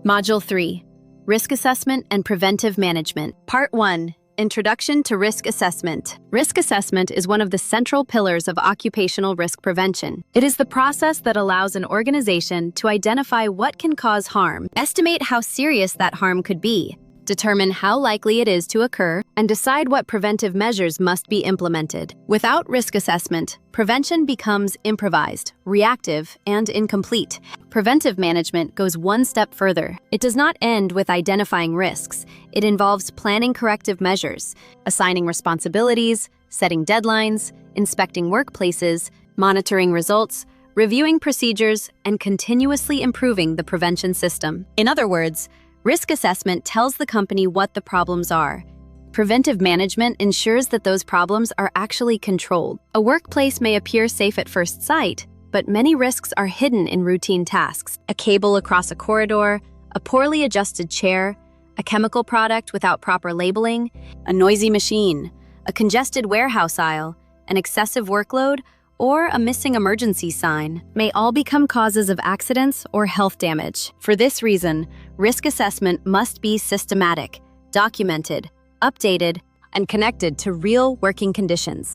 Module 3, Risk Assessment and Preventive Management. Part 1, Introduction to Risk Assessment. Risk assessment is one of the central pillars of occupational risk prevention. It is the process that allows an organization to identify what can cause harm, estimate how serious that harm could be, determine how likely it is to occur, and decide what preventive measures must be implemented. Without risk assessment, prevention becomes improvised, reactive, and incomplete. Preventive management goes one step further. It does not end with identifying risks. It involves planning corrective measures, assigning responsibilities, setting deadlines, inspecting workplaces, monitoring results, reviewing procedures, and continuously improving the prevention system. In other words, risk assessment tells the company what the problems are. Preventive management ensures that those problems are actually controlled. A workplace may appear safe at first sight, but many risks are hidden in routine tasks. A cable across a corridor, a poorly adjusted chair, a chemical product without proper labeling, a noisy machine, a congested warehouse aisle, an excessive workload, or a missing emergency sign may all become causes of accidents or health damage. For this reason, risk assessment must be systematic, documented, updated, and connected to real working conditions.